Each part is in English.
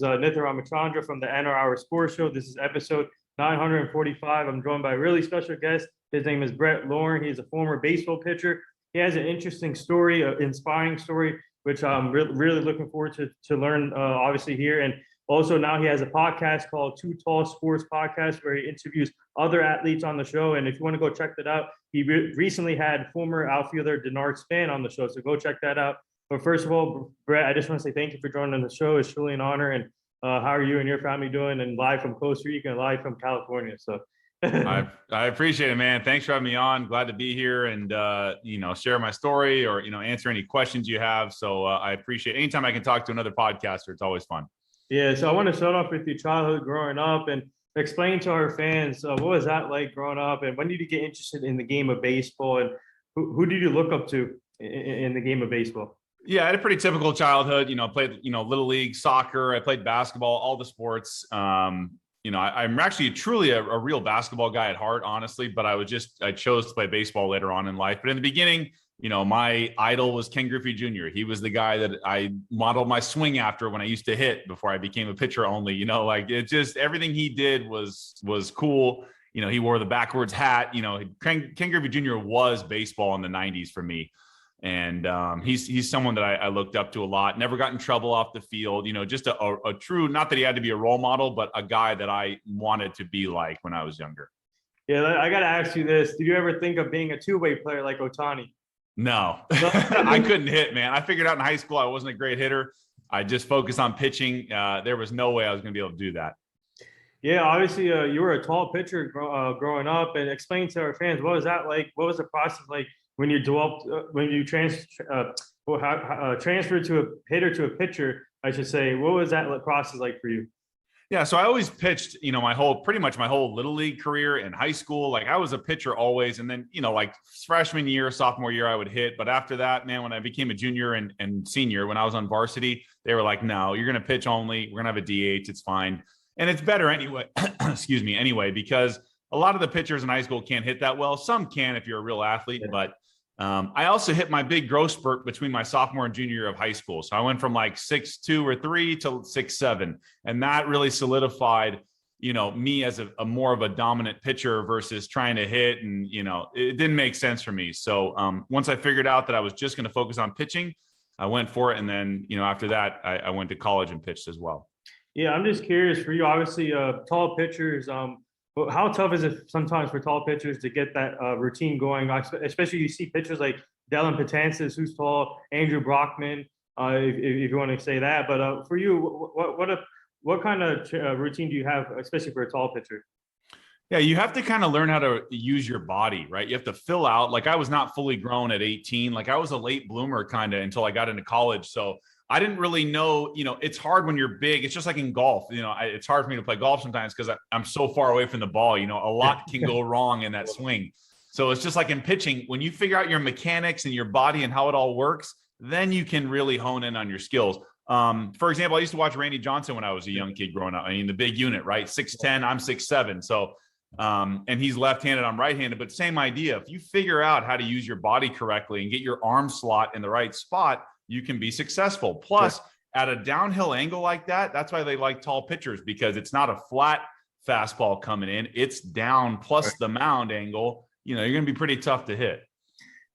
Nithya Ramachandra from the NR Hour Sports Show. This is episode 945. I'm joined by a really special guest. His name is Lorin. He's a former baseball pitcher. He has an interesting story, an inspiring story, which I'm really looking forward to learn, obviously, here. And also now he has a podcast called Too Tall Sports Podcast, where he interviews other athletes on the show. And if you want to go check that out, he recently had former outfielder Denard Span on the show. So go check that out. But first of all, Brett, I just want to say thank you for joining the show. It's truly an honor. And how are you and your family doing? And live from Costa Rica and live from California. So I appreciate it, man. Thanks for having me on. Glad to be here and, share my story or, answer any questions you have. So I appreciate anytime I can talk to another podcaster. It's always fun. Yeah. So I want to start off with your childhood growing up and explain to our fans, what was that like growing up? And when did you get interested in the game of baseball? And who did you look up to in the game of baseball? Yeah, I had a pretty typical childhood. Played, little league soccer. I played basketball, all the sports. I'm actually truly a real basketball guy at heart, honestly, but I chose to play baseball later on in life. But in the beginning, my idol was Ken Griffey Jr. He was the guy that I modeled my swing after when I used to hit before I became a pitcher only, everything he did was cool. He wore the backwards hat, Ken Griffey Jr. was baseball in the 90s for me. And he's someone that I looked up to a lot, never got in trouble off the field, just a true, not that he had to be a role model, but a guy that I wanted to be like when I was younger. Yeah, I got to ask you this. Did you ever think of being a two-way player like Ohtani? No, I couldn't hit, man. I figured out in high school I wasn't a great hitter. I just focused on pitching. There was no way I was going to be able to do that. Yeah, obviously you were a tall pitcher growing up. And explain to our fans, what was that like? What was the process like when you transferred to a hitter to a pitcher, I should say? What was that process like for you? Yeah, so I always pitched, pretty much my whole little league career in high school. Like I was a pitcher always. And then, freshman year, sophomore year, I would hit. But after that, man, when I became a junior and senior, when I was on varsity, they were like, no, you're going to pitch only. We're going to have a DH. It's fine. And it's better anyway, because a lot of the pitchers in high school can't hit that well. Some can if you're a real athlete, but I also hit my big growth spurt between my sophomore and junior year of high school. So I went from like 6'2" or 3 to 6'7", and that really solidified, me as a more of a dominant pitcher versus trying to hit. And, it didn't make sense for me. So once I figured out that I was just going to focus on pitching, I went for it. And then, after that, I went to college and pitched as well. Yeah, I'm just curious for you, obviously tall pitchers, how tough is it sometimes for tall pitchers to get that routine going? Especially you see pitchers like Dellin Betances, who's tall, Andrew Brockman, if you want to say that. But for you, what kind of routine do you have, especially for a tall pitcher? Yeah, you have to kind of learn how to use your body, right? You have to fill out. Like I was not fully grown at 18. Like I was a late bloomer kind of until I got into college. So I didn't really know, it's hard when you're big. It's just like in golf, it's hard for me to play golf sometimes because I'm so far away from the ball, a lot can go wrong in that swing. So it's just like in pitching, when you figure out your mechanics and your body and how it all works, then you can really hone in on your skills. For example, I used to watch Randy Johnson when I was a young kid growing up. I mean, the big unit, right? 6'10", I'm 6'7". So, and he's left-handed, I'm right-handed, but same idea. If you figure out how to use your body correctly and get your arm slot in the right spot, you can be successful. Plus, at a downhill angle like that, that's why they like tall pitchers, because it's not a flat fastball coming in. It's down plus the mound angle. You're going to be pretty tough to hit.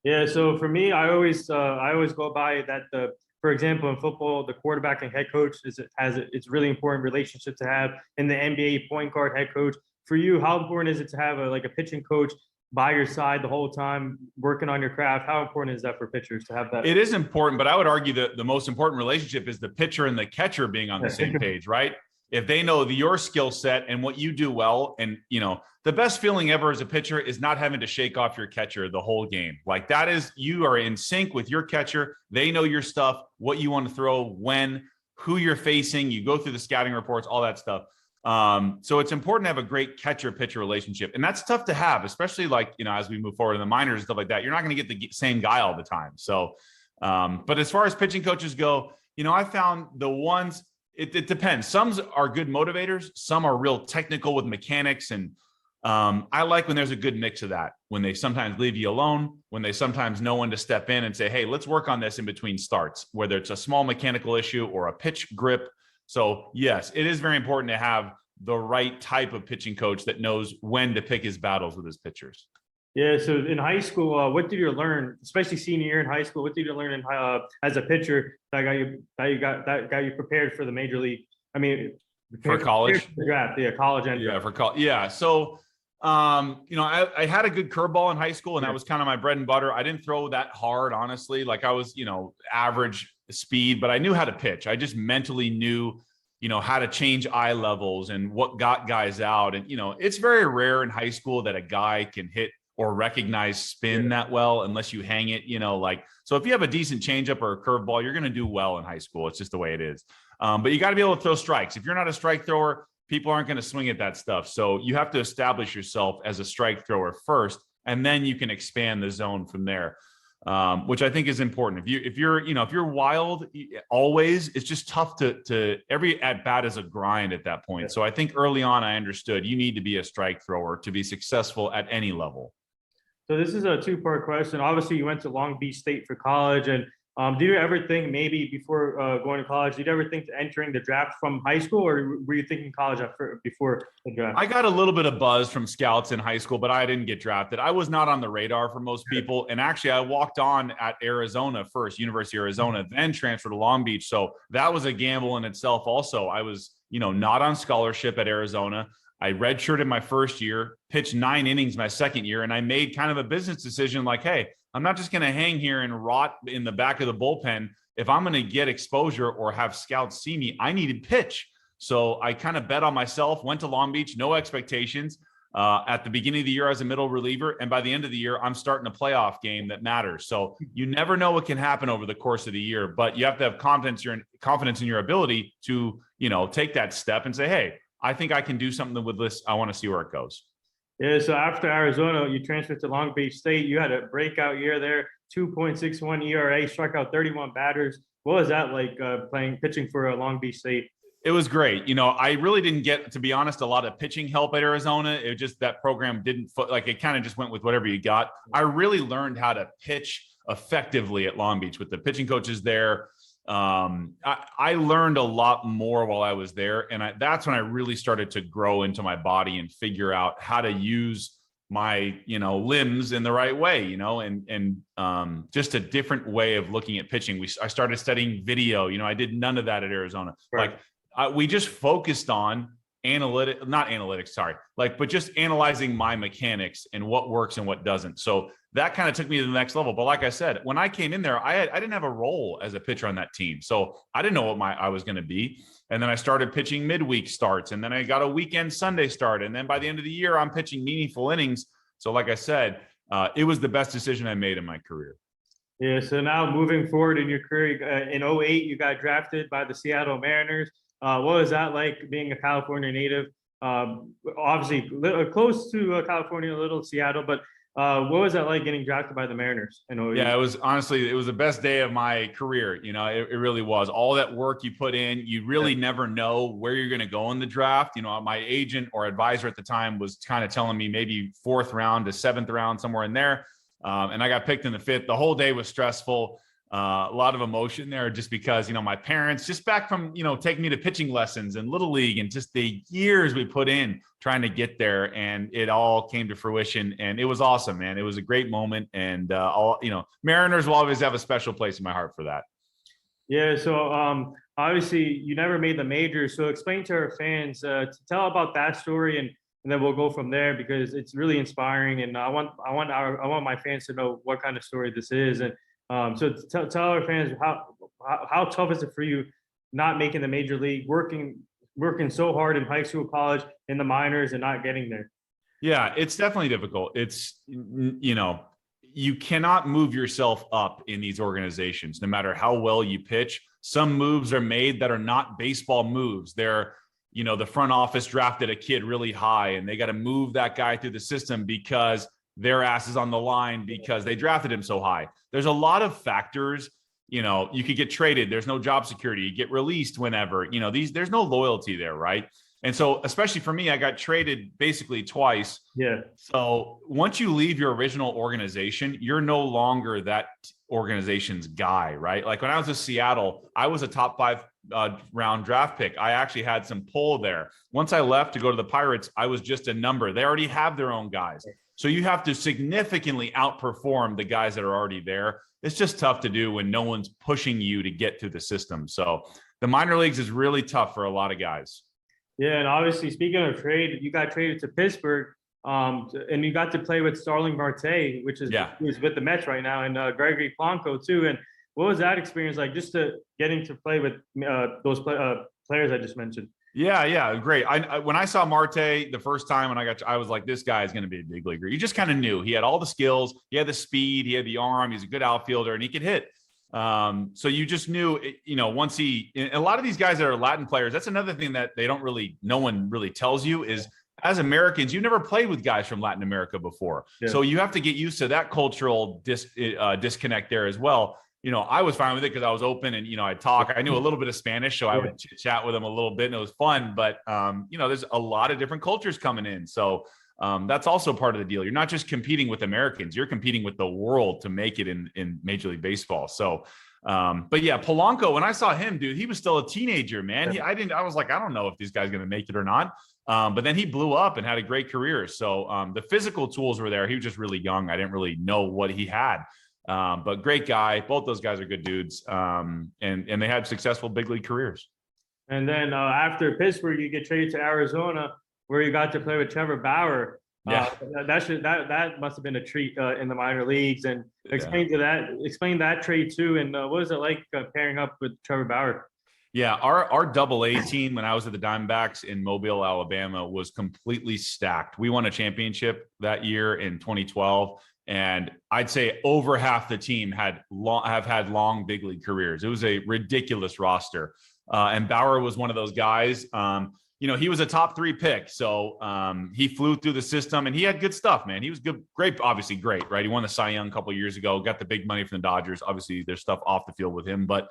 Yeah. So for me, I always go by that. For example, in football, the quarterback and head coach it's really important relationship to have. In the NBA, point guard, head coach. For you, how important is it to have a pitching coach by your side the whole time, working on your craft? How important is that for pitchers to have that? It is important, but I would argue that the most important relationship is the pitcher and the catcher being on the same page, right? If they know your skill set and what you do well, and the best feeling ever as a pitcher is not having to shake off your catcher the whole game. Like that is, you are in sync with your catcher. They know your stuff, what you want to throw, when, who you're facing. You go through the scouting reports, all that stuff. So it's important to have a great catcher-pitcher relationship. And that's tough to have, especially as we move forward in the minors and stuff like that. You're not going to get the same guy all the time. So, but as far as pitching coaches go, I found the ones, it depends. Some are good motivators. Some are real technical with mechanics. And I like when there's a good mix of that, when they sometimes leave you alone, when they sometimes know when to step in and say, hey, let's work on this in between starts, whether it's a small mechanical issue or a pitch grip So yes, it is very important to have the right type of pitching coach that knows when to pick his battles with his pitchers. Yeah. So in high school, what did you learn, especially senior year in high school? What did you learn as a pitcher that got you prepared for the major league? I mean, For college, for the draft, yeah, college and draft. for college, yeah. So, I had a good curveball in high school, and that was kind of my bread and butter. I didn't throw that hard, honestly. Like I was, average speed, but I knew how to pitch. I just mentally knew, how to change eye levels and what got guys out. And it's very rare in high school that a guy can hit or recognize spin that well unless you hang it, so if you have a decent changeup or a curveball, you're going to do well in high school. It's just the way it is. But you got to be able to throw strikes. If you're not a strike thrower, people aren't going to swing at that stuff. So you have to establish yourself as a strike thrower first, and then you can expand the zone from there, which I think is important. If you're wild always, it's just tough to every at bat is a grind at that point. So I think early on I understood you need to be a strike thrower to be successful at any level. So this is a two-part question. Obviously, you went to Long Beach State for college, and did you ever think maybe before going to college, did you ever think to entering the draft from high school, or were you thinking college before the draft? I got a little bit of buzz from scouts in high school, but I didn't get drafted. I was not on the radar for most people. And actually, I walked on at Arizona first, University of Arizona, then transferred to Long Beach. So that was a gamble in itself also. I was, not on scholarship at Arizona. I redshirted my first year, pitched 9 innings my second year, and I made kind of a business decision like, hey, I'm not just going to hang here and rot in the back of the bullpen. If I'm going to get exposure or have scouts see me, I need to pitch. So I kind of bet on myself, went to Long Beach, no expectations. At the beginning of the year, I was a middle reliever. And by the end of the year, I'm starting a playoff game that matters. So you never know what can happen over the course of the year, but you have to have confidence in your ability to, take that step and say, hey, I think I can do something with this. I want to see where it goes. Yeah, so after Arizona, you transferred to Long Beach State. You had a breakout year there, 2.61 ERA, struck out 31 batters. What was that like pitching for Long Beach State? It was great. I really didn't get, to be honest, a lot of pitching help at Arizona. It just, that program didn't, it kind of just went with whatever you got. I really learned how to pitch effectively at Long Beach with the pitching coaches there. I learned a lot more while I was there. And that's when I really started to grow into my body and figure out how to use my, limbs in the right way, and just a different way of looking at pitching. I started studying video, I did none of that at Arizona. Right. We just focused on but just analyzing my mechanics and what works and what doesn't. So that kind of took me to the next level. But like I said, when I came in there, I didn't have a role as a pitcher on that team. So I didn't know what I was going to be. And then I started pitching midweek starts, and then I got a weekend Sunday start. And then by the end of the year, I'm pitching meaningful innings. So like I said, it was the best decision I made in my career. Yeah. So now moving forward in your career, in 2008, you got drafted by the Seattle Mariners. What was that like being a California native? Obviously close to California, a little Seattle, but what was that like getting drafted by the Mariners in 2008? Yeah, it was the best day of my career. It really was. All that work you put in, you really never know where you're going to go in the draft. My agent or advisor at the time was kind of telling me maybe 4th round to 7th round, somewhere in there. And I got picked in the 5th. The whole day was stressful. A lot of emotion there just because, my parents just back from, taking me to pitching lessons and little league and just the years we put in trying to get there, and it all came to fruition, and it was awesome, man. It was a great moment. And Mariners will always have a special place in my heart for that. Yeah. So obviously you never made the majors. So explain to our fans, to tell about that story, and then we'll go from there, because it's really inspiring. And I want my fans to know what kind of story this is. And so tell our fans how tough is it for you not making the major league, working so hard in high school, college, in the minors, and not getting there? Yeah, it's definitely difficult. It's, you cannot move yourself up in these organizations, no matter how well you pitch. Some moves are made that are not baseball moves. They're, the front office drafted a kid really high, and they got to move that guy through the system because their ass is on the line because they drafted him so high. There's a lot of factors. You could get traded. There's no job security. You get released whenever, there's no loyalty there. Right. And so, especially for me, I got traded basically twice. Yeah. So once you leave your original organization, you're no longer that organization's guy, right? Like when I was in Seattle, I was a top 5 round draft pick. I actually had some pull there. Once I left to go to the Pirates, I was just a number. They already have their own guys. So you have to significantly outperform the guys that are already there. It's just tough to do when no one's pushing you to get through the system. So the minor leagues is really tough for a lot of guys. Yeah, and obviously, speaking of trade, you got traded to Pittsburgh, and you got to play with Starling Marte, who's with the Mets right now, and Gregory Polanco too. And what was that experience like, just to getting to play with those players I just mentioned? Yeah, great. When I saw Marte the first time when I was like, this guy is going to be a big leaguer. You just kind of knew he had all the skills, he had the speed, he had the arm, he's a good outfielder, and he could hit. So you just knew, once a lot of these guys that are Latin players, that's another thing that no one really tells you is, as Americans, you never played with guys from Latin America before. Yeah. So you have to get used to that cultural disconnect there as well. I was fine with it because I was open and, I talk. I knew a little bit of Spanish, so I would chat with them a little bit and it was fun. But, there's a lot of different cultures coming in. So that's also part of the deal. You're not just competing with Americans, you're competing with the world to make it in Major League Baseball. So, but yeah, Polanco, when I saw him, dude, he was still a teenager, man. I was like, I don't know if this guy's going to make it or not. But then he blew up and had a great career. So the physical tools were there. He was just really young. I didn't really know what he had. But great guy. Both those guys are good dudes. And they had successful big league careers. And then after Pittsburgh, you get traded to Arizona, where you got to play with Trevor Bauer. Yeah, that must have been a treat in the minor leagues. And explain that trade too. And what was it like pairing up with Trevor Bauer? Yeah, our Double-A team when I was at the Diamondbacks in Mobile, Alabama, was completely stacked. We won a championship that year in 2012. And I'd say over half the team have had long big league careers. It was a ridiculous roster. And Bauer was one of those guys. He was a top 3 pick. So he flew through the system and he had good stuff, man. He was good, obviously great, right? He won the Cy Young a couple of years ago, got the big money from the Dodgers. Obviously, there's stuff off the field with him, but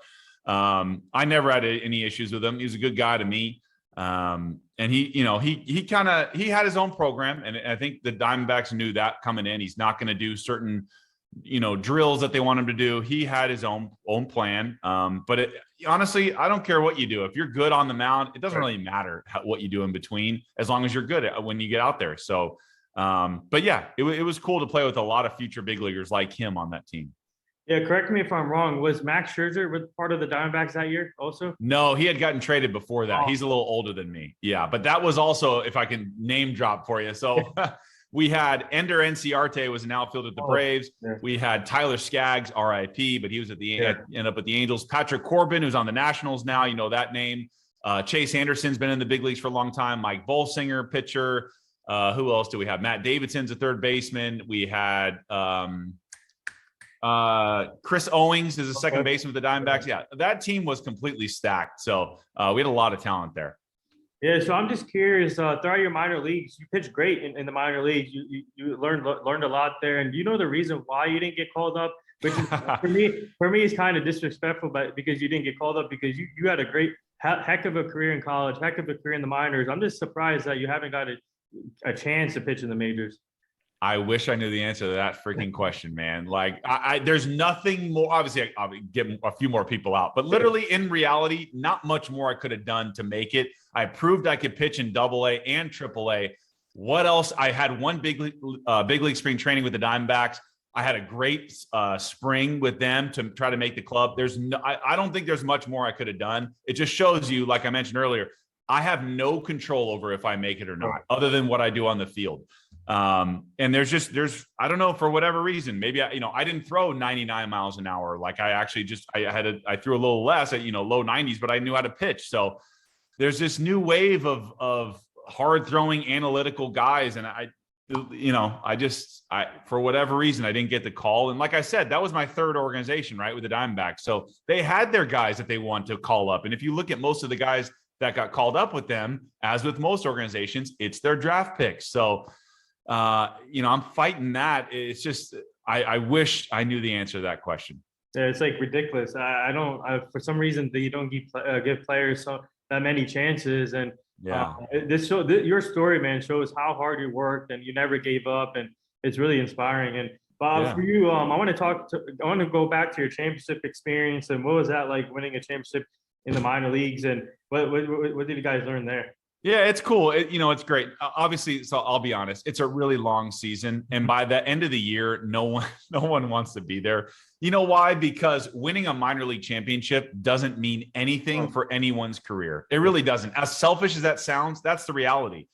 I never had any issues with him. He was a good guy to me. And he had his own program, and I think the Diamondbacks knew that coming in. He's not going to do certain, drills that they want him to do. He had his own plan. But honestly, I don't care what you do. If you're good on the mound, it doesn't really matter what you do in between, as long as you're good when you get out there. So, but yeah, it was cool to play with a lot of future big leaguers like him on that team. Yeah, correct me if I'm wrong. Was Max Scherzer part of the Diamondbacks that year also? No, he had gotten traded before that. Oh. He's a little older than me. Yeah, but that was also, if I can name drop for you. So we had Ender Enciarte was an outfielder at the Braves. Yeah. We had Tyler Skaggs, RIP, but he was ended up with the Angels. Patrick Corbin, who's on the Nationals now, that name. Chase Anderson's been in the big leagues for a long time. Mike Bolsinger, pitcher. Who else do we have? Matt Davidson's a third baseman. We had Chris Owings is a second baseman with the Diamondbacks. Yeah, that team was completely stacked. So we had a lot of talent there. Yeah, so I'm just curious. Throughout your minor leagues, you pitched great in the minor leagues. You learned a lot there. And do you know the reason why you didn't get called up? Which is, for me, it's kind of disrespectful, but because you didn't get called up, because you had a great heck of a career in college, heck of a career in the minors. I'm just surprised that you haven't got a chance to pitch in the majors. I wish I knew the answer to that freaking question, man. Like, there's nothing more. Obviously, I'll get a few more people out, but literally, in reality, not much more I could have done to make it. I proved I could pitch in Double-A and Triple-A. What else? I had one big league spring training with the Diamondbacks. I had a great spring with them to try to make the club. I don't think there's much more I could have done. It just shows you, like I mentioned earlier, I have no control over if I make it or not, other than what I do on the field. And there's I don't know, for whatever reason, maybe I didn't throw 99 miles an hour. Like I threw a little less at low 90s, but I knew how to pitch. So there's this new wave of hard throwing analytical guys, and for whatever reason I didn't get the call. And like I said, that was my third organization, right, with the Diamondbacks. So they had their guys that they want to call up, and if you look at most of the guys that got called up with them, as with most organizations, it's their draft picks. So I'm fighting that. It's just, I wish I knew the answer to that question. Yeah, it's like ridiculous. I don't, for some reason, you don't give players that many chances. And your story, man, shows how hard you worked and you never gave up, and it's really inspiring. And Bob, for you, I want to go back to your championship experience, and what was that like, winning a championship in the minor leagues. And what did you guys learn there? Yeah, it's cool. It's great. Obviously, so I'll be honest, it's a really long season. And by the end of the year, no one wants to be there. You know why? Because winning a minor league championship doesn't mean anything for anyone's career. It really doesn't. As selfish as that sounds, that's the reality.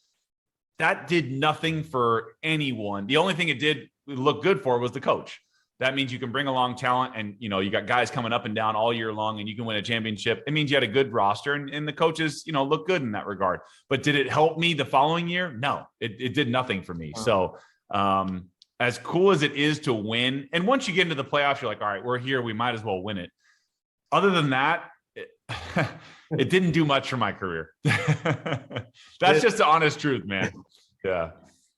That did nothing for anyone. The only thing it did look good for was the coach. That means you can bring along talent, and you got guys coming up and down all year long, and you can win a championship. It means you had a good roster, and the coaches look good in that regard. But did it help me the following year? No, it did nothing for me. So as cool as it is to win, and once you get into the playoffs, you're like, all right, we're here, we might as well win it. Other than that, it didn't do much for my career. That's just the honest truth, man. Yeah.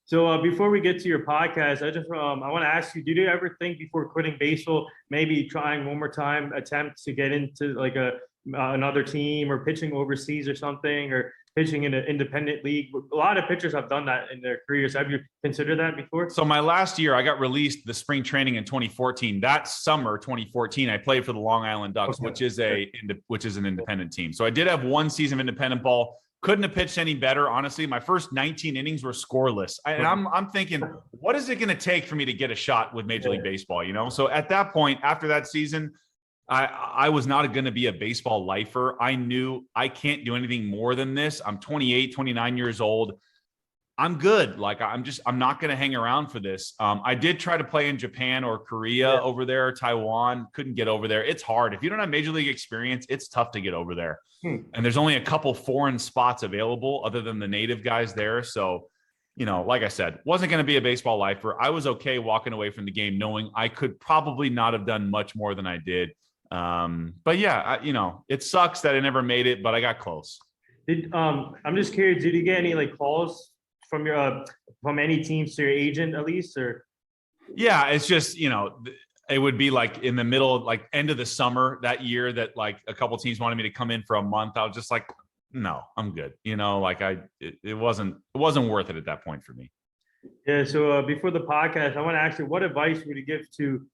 So before we get to your podcast, I want to ask you, did you ever think before quitting baseball, maybe trying one more time, attempt to get into like another team or pitching overseas or something, or pitching in an independent league? A lot of pitchers have done that in their careers. Have you considered that before? So my last year, I got released the spring training in 2014. That summer, 2014, I played for the Long Island Ducks, which is an independent team. So I did have one season of independent ball. Couldn't have pitched any better, honestly. My first 19 innings were scoreless. And I'm thinking, what is it going to take for me to get a shot with Major League Baseball? So at that point, after that season, I was not going to be a baseball lifer. I knew I can't do anything more than this. I'm 28, 29 years old. I'm good. Like I'm not going to hang around for this. I did try to play in Japan or Korea over there, Taiwan, couldn't get over there. It's hard. If you don't have Major League experience, it's tough to get over there. And there's only a couple foreign spots available other than the native guys there. So, like I said, wasn't going to be a baseball lifer. I was okay walking away from the game knowing I could probably not have done much more than I did. But yeah, it sucks that I never made it, but I got close. I'm just curious, did you get any like calls from your from any teams to your agent at least, or? Yeah, it's just it would be like in the middle, like end of the summer that year that like a couple teams wanted me to come in for a month. I was just like, no, I'm good. It wasn't worth it at that point for me. Yeah. So before the podcast, I want to ask you, what advice would you give to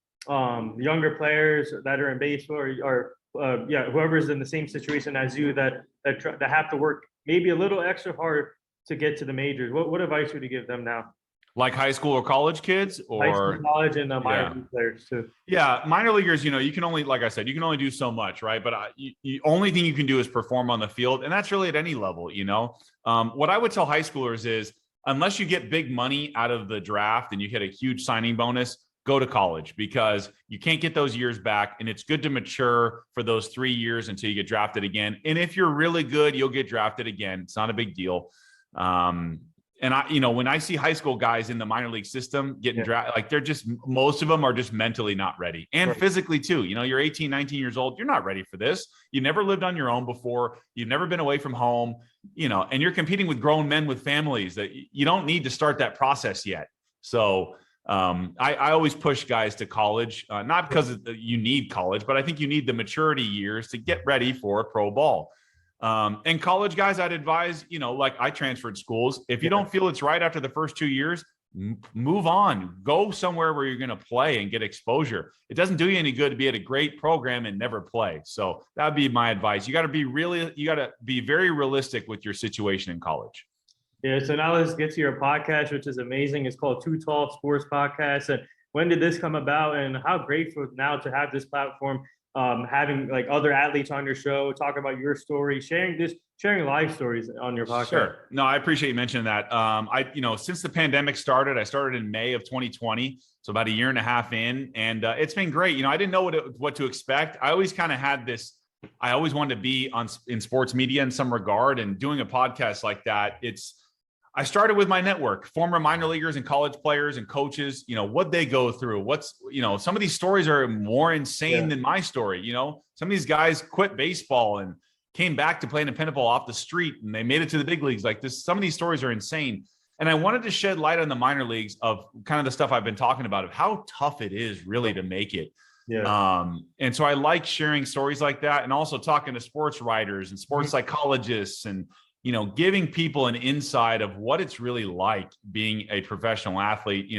younger players that are in baseball or whoever's in the same situation as you that have to work maybe a little extra hard to get to the majors? What advice would you give them now? Like high school or college kids, or high school, college, and minor league players too. Yeah, minor leaguers, you can only, like I said, you can only do so much, right? But the only thing you can do is perform on the field, and that's really at any level. What I would tell high schoolers is, unless you get big money out of the draft and you get a huge signing bonus, go to college, because you can't get those years back, and it's good to mature for those 3 years until you get drafted again. And if you're really good, you'll get drafted again. It's not a big deal. And when I see high school guys in the minor league system getting drafted, like most of them are just mentally not ready, and physically too. You're 18, 19 years old. You're not ready for this. You never lived on your own before. You've never been away from home, and you're competing with grown men with families that you don't need to start that process yet. So I always push guys to college, not because you need college, but I think you need the maturity years to get ready for pro ball. And college guys, I'd advise, like I transferred schools. If you don't feel it's right after the first 2 years, move on, go somewhere where you're going to play and get exposure. It doesn't do you any good to be at a great program and never play. So that'd be my advice. You got to be very realistic with your situation in college. Yeah. So now let's get to your podcast, which is amazing. It's called Too Tall Sports Podcast. And when did this come about, and how grateful now to have this platform? Having like other athletes on your show, talk about your story, sharing life stories on your podcast. Sure. No, I appreciate you mentioning that. Since the pandemic started, I started in May of 2020. So about a year and a half in, and it's been great. I didn't know what to expect. I always kind of had this, I always wanted to be in sports media in some regard, and doing a podcast like that, I started with my network, former minor leaguers and college players and coaches, what they go through. Some of these stories are more insane than my story. Some of these guys quit baseball and came back to play in a pinball off the street, and they made it to the big leagues like this. Some of these stories are insane. And I wanted to shed light on the minor leagues of kind of the stuff I've been talking about, of how tough it is really to make it. Yeah. And so I like sharing stories like that, and also talking to sports writers and sports psychologists, and giving people an insight of what it's really like being a professional athlete.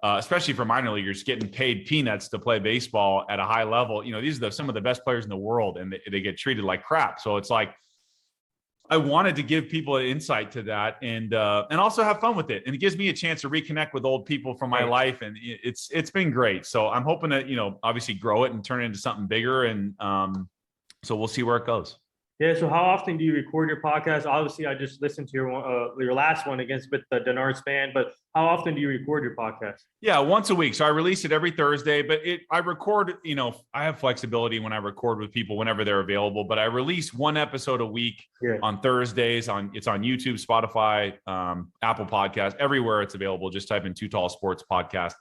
especially for minor leaguers, getting paid peanuts to play baseball at a high level. These are some of the best players in the world, and they get treated like crap. So it's like, I wanted to give people an insight to that, and also have fun with it. And it gives me a chance to reconnect with old people from my life, and it's been great. So I'm hoping to, obviously grow it and turn it into something bigger. And so we'll see where it goes. Yeah. So how often do you record your podcast? Obviously, I just listened to your last one with the Denard Span, but how often do you record your podcast? Yeah, once a week. So I release it every Thursday, but I record, I have flexibility when I record with people whenever they're available, but I release one episode a week on Thursdays. It's on YouTube, Spotify, Apple Podcast, everywhere it's available. Just type in Too Tall Sports Podcast.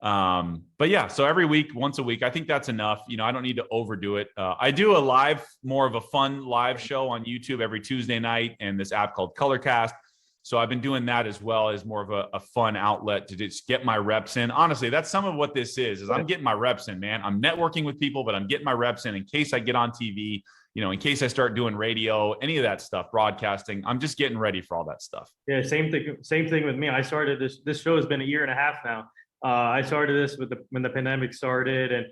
But yeah, so every week, once a week, I think that's enough. I don't need to overdo it. I do more of a fun live show on YouTube every Tuesday night, and this app called Colorcast. So I've been doing that as well as more of a fun outlet to just get my reps in. Honestly, that's some of what this is I'm getting my reps in, man. I'm networking with people, but I'm getting my reps in case I get on TV, in case I start doing radio, any of that stuff, broadcasting. I'm just getting ready for all that stuff. Yeah, same thing with me. I started this show has been a year and a half now. I started this when the pandemic started, and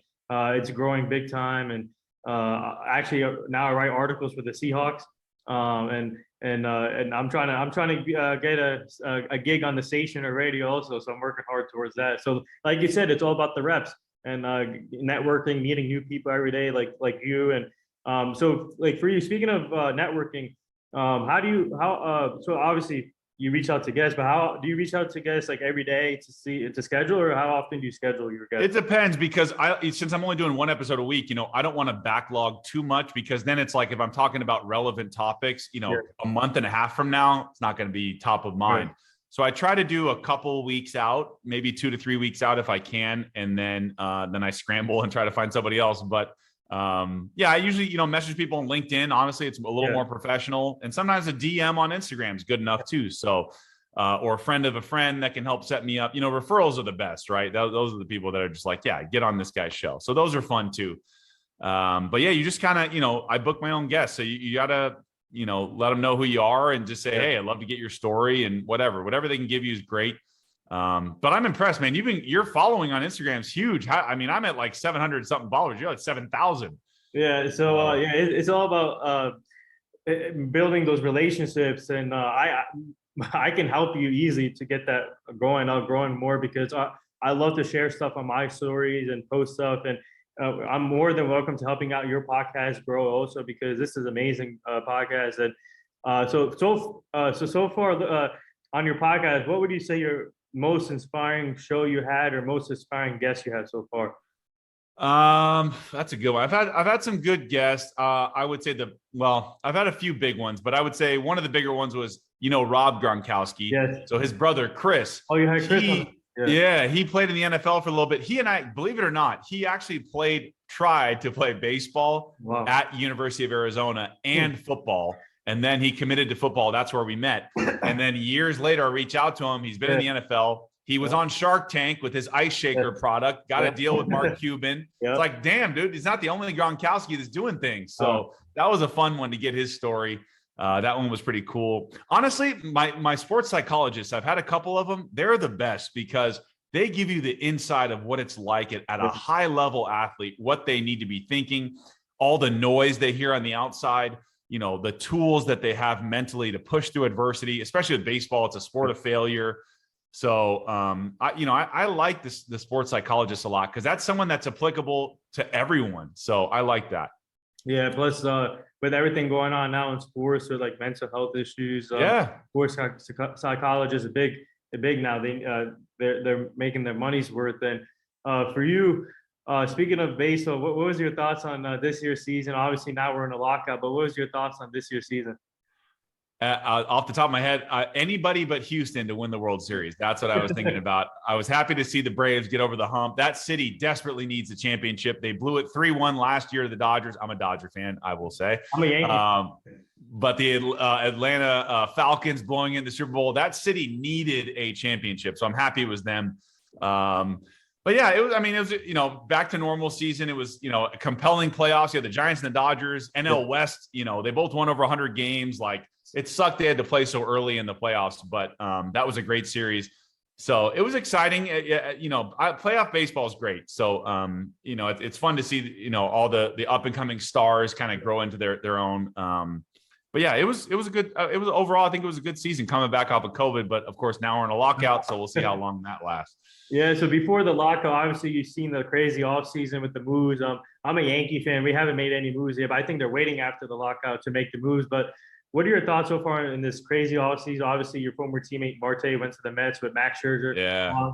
it's growing big time. And actually now I write articles for the Seahawks, and I'm trying to get a gig on the station or radio also. So I'm working hard towards that. So like you said, it's all about the reps and networking, meeting new people every day, like you. And so like for you, speaking of networking, so obviously you reach out to guests, but how do you reach out to guests like every day to schedule, or how often do you schedule your guests? It depends, because since I'm only doing one episode a week, I don't want to backlog too much, because then it's like, if I'm talking about relevant topics, a month and a half from now, it's not going to be top of mind. Right. So I try to do a couple weeks out, maybe 2 to 3 weeks out if I can. And then I scramble and try to find somebody else. But I usually, message people on LinkedIn. Honestly, it's a little more professional, and sometimes a DM on Instagram is good enough too. So, or a friend of a friend that can help set me up. Referrals are the best, right? Those are the people that are just like, yeah, get on this guy's show. So those are fun too. But yeah, you just kind of, I book my own guests. So you gotta, let them know who you are and just say, hey, I'd love to get your story, and whatever they can give you is great. But I'm impressed, man. Your following on Instagram is huge. I'm at like 700 something followers. You're like 7,000. Yeah. So it's all about building those relationships, and I can help you easily to get that growing more, because I love to share stuff on my stories and post stuff, and I'm more than welcome to helping out your podcast grow also, because this is amazing podcast. And so far on your podcast, what would you say your most inspiring show you had, or most inspiring guest you had so far? That's a good one. I've had some good guests. I would say I've had a few big ones, but I would say one of the bigger ones was, Rob Gronkowski. Yes. So his brother, Chris. Oh, you had Chris. Yeah, he played in the NFL for a little bit. He and I, believe it or not, he actually tried to play baseball at University of Arizona and football. And then he committed to football. That's where we met. And then years later, I reach out to him. He's been in the NFL. He was on Shark Tank with his ice shaker product, got a deal with Mark Cuban. It's like, damn, dude, he's not the only Gronkowski that's doing things. So that was a fun one to get his story. That one was pretty cool. Honestly, my sports psychologists, I've had a couple of them. They're the best, because they give you the inside of what it's like at a high level athlete, what they need to be thinking, all the noise they hear on the outside, the tools that they have mentally to push through adversity, especially with baseball. It's a sport of failure. So, I like the sports psychologist a lot, because that's someone that's applicable to everyone. So I like that. Yeah. Plus, with everything going on now in sports, with like mental health issues, sports psychologists are big now. They're making their money's worth. And for you, speaking of baseball, what was your thoughts on this year's season? Obviously now we're in a lockout, but what was your thoughts on this year's season? Off the top of my head, anybody but Houston to win the World Series. That's what I was thinking about. I was happy to see the Braves get over the hump. That city desperately needs a championship. They blew it 3-1 last year to the Dodgers. I'm a Dodger fan, I will say. I'm a Yankee. But the Atlanta Falcons blowing in the Super Bowl, that city needed a championship. So I'm happy it was them. But yeah, it was, back to normal season. It was, a compelling playoffs. You had the Giants and the Dodgers, NL West, they both won over 100 games. Like, it sucked they had to play so early in the playoffs, but that was a great series. So it was exciting. Playoff baseball is great. So, it's fun to see, all the up and coming stars kind of grow into their own. But yeah, it was a good, overall, I think it was a good season coming back off of COVID, but of course now we're in a lockout. So we'll see how long that lasts. Yeah, so before the lockout, obviously you've seen the crazy offseason with the moves. I'm a Yankee fan. We haven't made any moves yet, but I think they're waiting after the lockout to make the moves. But what are your thoughts so far in this crazy offseason? Obviously, your former teammate Marte went to the Mets with Max Scherzer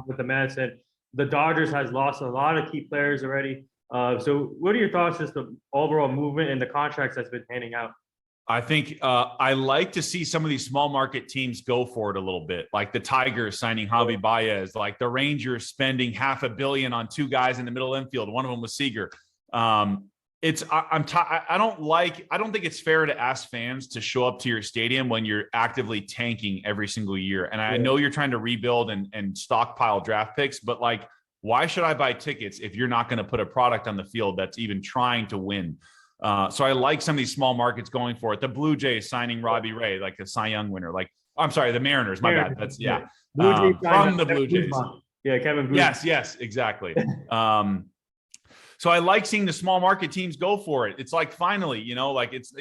with the Mets, and the Dodgers has lost a lot of key players already. So what are your thoughts, just the overall movement and the contracts that's been handing out? I think I like to see some of these small market teams go for it a little bit, like the Tigers signing Javi Baez, like the Rangers spending $500 million on two guys in the middle infield. One of them was Seager. I don't think it's fair to ask fans to show up to your stadium when you're actively tanking every single year. And I know you're trying to rebuild and stockpile draft picks, but like, why should I buy tickets if you're not going to put a product on the field that's even trying to win? So I like some of these small markets going for it. The Blue Jays signing Robbie Ray, like a Cy Young winner. Like, I'm sorry, the Mariners. My bad. That's Blue Jays from the Blue Jays. Yeah, Kevin Blue. Yes, exactly. So I like seeing the small market teams go for it. It's like finally, like it's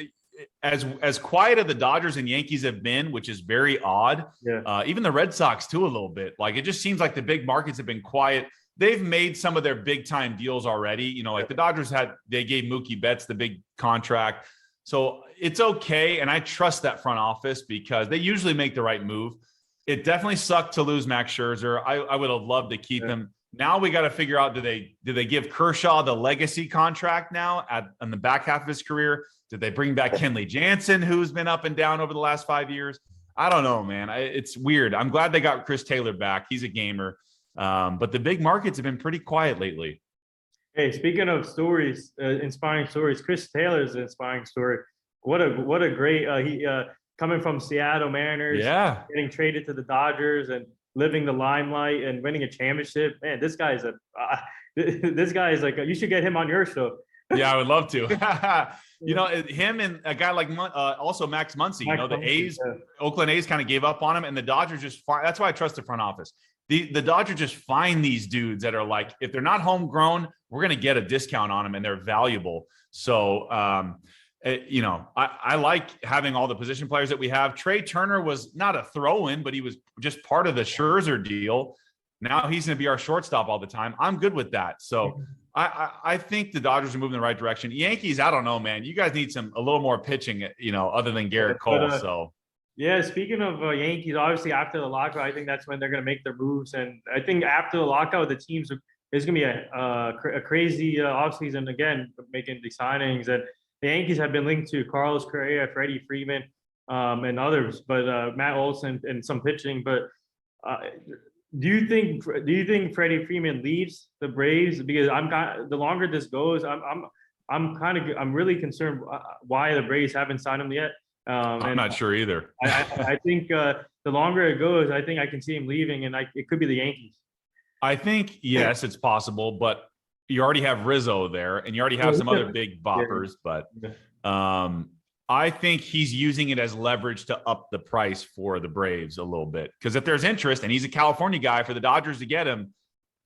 as quiet as the Dodgers and Yankees have been, which is very odd. Yeah. Even the Red Sox too, a little bit. Like it just seems like the big markets have been quiet. They've made some of their big time deals already. Like the Dodgers they gave Mookie Betts the big contract. So it's okay. And I trust that front office because they usually make the right move. It definitely sucked to lose Max Scherzer. I would have loved to keep him. Now we got to figure out, do they give Kershaw the legacy contract now on the back half of his career? Did they bring back Kenley Jansen, who's been up and down over the last 5 years? I don't know, man. It's weird. I'm glad they got Chris Taylor back. He's a gamer. But the big markets have been pretty quiet lately. Hey, speaking of stories, inspiring stories, Chris Taylor's an inspiring story. What a great he coming from Seattle Mariners, getting traded to the Dodgers and living the limelight and winning a championship. Man, this guy is like you should get him on your show. Yeah, I would love to. Him and a guy like also Max Muncy. The A's, Oakland A's kind of gave up on him, and the Dodgers just that's why I trust the front office. The Dodgers just find these dudes that are like, if they're not homegrown, we're going to get a discount on them and they're valuable. So, I like having all the position players that we have. Trey Turner was not a throw-in, but he was just part of the Scherzer deal. Now he's going to be our shortstop all the time. I'm good with that. So I think the Dodgers are moving in the right direction. Yankees, I don't know, man. You guys need a little more pitching, other than Garrett Cole. Yeah, speaking of Yankees, obviously after the lockout, I think that's when they're going to make their moves. And I think after the lockout, the teams there's going to be a crazy offseason again, making the signings. And the Yankees have been linked to Carlos Correa, Freddie Freeman, and others, but Matt Olson and some pitching. But do you think Freddie Freeman leaves the Braves? Because the longer this goes, I'm really concerned why the Braves haven't signed him yet. I'm not sure either. I think the longer it goes, I think I can see him leaving, and it could be the Yankees. I think, yes, it's possible, but you already have Rizzo there, and you already have some other big boppers. But I think he's using it as leverage to up the price for the Braves a little bit. Because if there's interest, and he's a California guy, for the Dodgers to get him,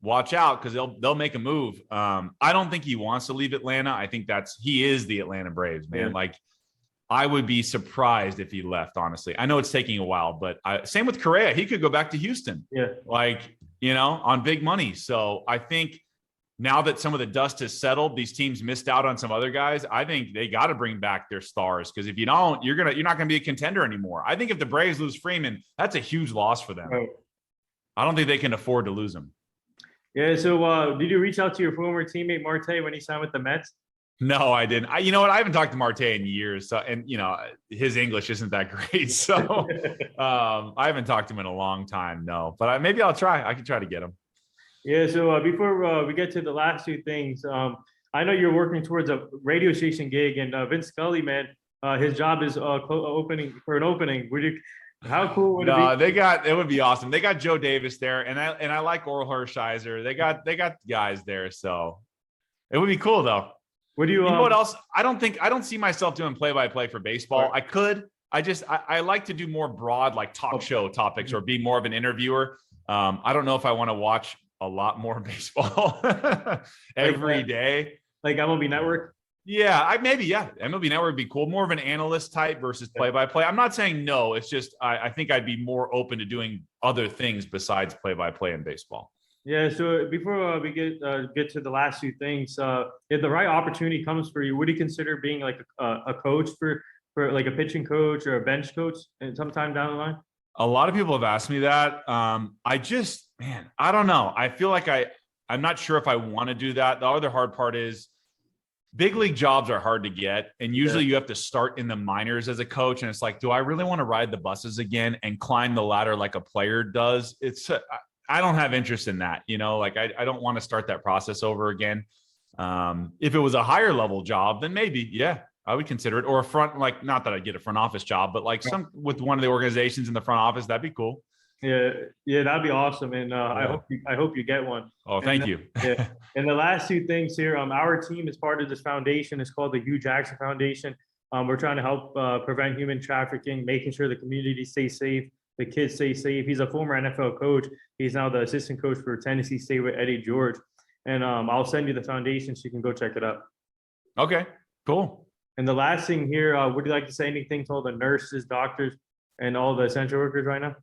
watch out, because they'll make a move. I don't think he wants to leave Atlanta. I think he is the Atlanta Braves, man. Yeah. Like, I would be surprised if he left, honestly. I know it's taking a while, but same with Correa. He could go back to Houston. Yeah. On big money. So I think now that some of the dust has settled, these teams missed out on some other guys. I think they got to bring back their stars, because if you don't, you're not going to be a contender anymore. I think if the Braves lose Freeman, that's a huge loss for them. Right. I don't think they can afford to lose him. Yeah. So did you reach out to your former teammate Marte when he signed with the Mets? No, I didn't. You know what? I haven't talked to Marte in years. So, and his English isn't that great. So I haven't talked to him in a long time. No, but maybe I'll try. I can try to get him. Yeah. So before we get to the last two things, I know you're working towards a radio station gig, and Vince Scully, man, his job is opening. How cool would it be? It would be awesome. They got Joe Davis there, and I like Oral Hershiser. They got guys there, so it would be cool though. What do you know what else? I don't see myself doing play-by-play for baseball. Right. I could. I like to do more broad, like talk show topics, or be more of an interviewer. I don't know if I want to watch a lot more baseball every day. Like MLB Network. Yeah, maybe. Yeah, MLB Network would be cool. More of an analyst type versus play-by-play. I'm not saying no. It's just I think I'd be more open to doing other things besides play-by-play in baseball. Yeah. So before we get to the last two things, if the right opportunity comes for you, would you consider being like a coach for like a pitching coach or a bench coach sometime down the line? A lot of people have asked me that. I don't know. I feel like I'm not sure if I want to do that. The other hard part is big league jobs are hard to get. And usually you have to start in the minors as a coach. And it's like, do I really want to ride the buses again and climb the ladder like a player does? I don't have interest in that. Like I don't want to start that process over again. If it was a higher level job, then maybe, yeah, I would consider it. Or a front, like, not that I'd get a front office job, but like some with one of the organizations in the front office, that'd be cool. Yeah, that'd be awesome, and I hope you get one. Oh, thank you. Yeah, and the last two things here, our team is part of this foundation. It's called the Hugh Jackson Foundation. We're trying to help prevent human trafficking, making sure the community stays safe, the kids stay safe. He's a former NFL coach. He's now the assistant coach for Tennessee State with Eddie George, and I'll send you the foundation so you can go check it out. Okay, cool. And the last thing here, would you like to say anything to all the nurses, doctors, and all the essential workers right now?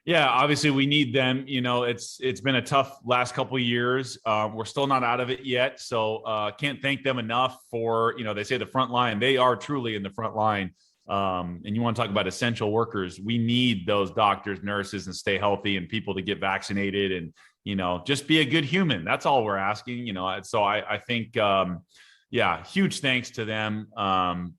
Yeah, obviously we need them. It's been a tough last couple of years. We're still not out of it yet. So can't thank them enough for, they say the front line. They are truly in the front line. And you want to talk about essential workers. We need those doctors, nurses, and stay healthy and people to get vaccinated and, just be a good human. That's all we're asking, So I think, huge thanks to them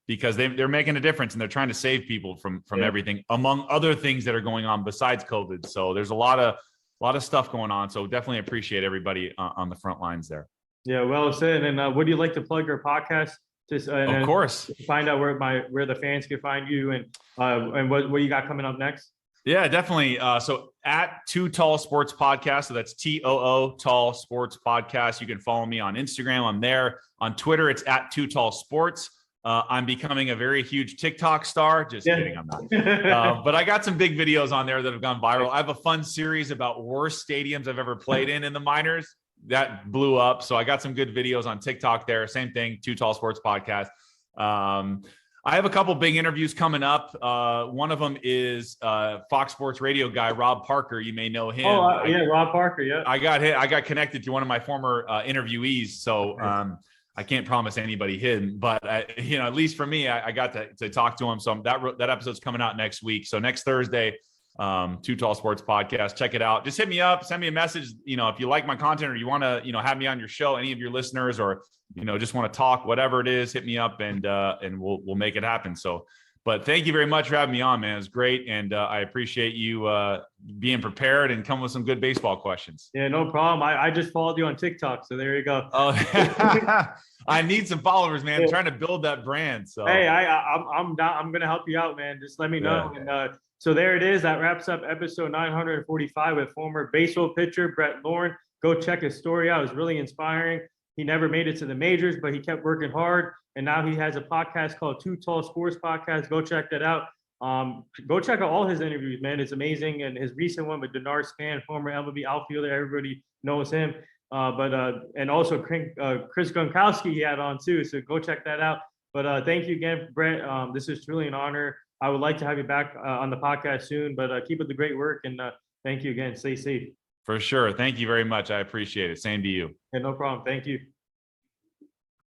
because they're making a difference and they're trying to save people from everything, among other things that are going on besides COVID. So there's a lot of stuff going on. So definitely appreciate everybody on the front lines there. Yeah, well said. And would you like to plug your podcast? Of course. Find out where the fans can find you and what you got coming up next. Yeah, definitely. So at Too Tall Sports Podcast. So that's TOO Tall Sports Podcast. You can follow me on Instagram. I'm there. On Twitter, it's at Too Tall Sports. I'm becoming a very huge TikTok star. Just kidding, I'm not. But I got some big videos on there that have gone viral. I have a fun series about worst stadiums I've ever played in the minors. That blew up. So I got some good videos on TikTok there. Same thing, Too Tall Sports Podcast. I have a couple big interviews coming up. One of them is Fox Sports Radio guy, Rob Parker. You may know him. Oh, Rob Parker. Yeah. I got connected to one of my former interviewees. So I can't promise anybody him, but at least for me, I got to talk to him. So that episode's coming out next week. So next Thursday, Too Tall Sports Podcast. Check it out. Just hit me up, send me a message. If you like my content or you want to, have me on your show, any of your listeners, or, just want to talk, whatever it is, hit me up and we'll make it happen. So, but thank you very much for having me on, man. It was great. And I appreciate you being prepared and come with some good baseball questions. Yeah, no problem. I just followed you on TikTok. So there you go. Oh, I need some followers, man. I'm trying to build that brand. So hey, I'm down. I'm going to help you out, man. Just let me know. And so there it is. That wraps up episode 945 with former baseball pitcher Brett Lorin. Go check his story out. It was really inspiring. He never made it to the majors, but he kept working hard. And now he has a podcast called Too Tall Sports Podcast. Go check that out. Go check out all his interviews, man. It's amazing. And his recent one with Denard Span, former MLB outfielder, everybody knows him. And also Chris Gronkowski he had on too. So go check that out. But thank you again, Brett. This is truly an honor. I would like to have you back on the podcast soon, but keep up the great work. And thank you again. Stay safe. For sure. Thank you very much. I appreciate it. Same to you. Yeah, no problem. Thank you.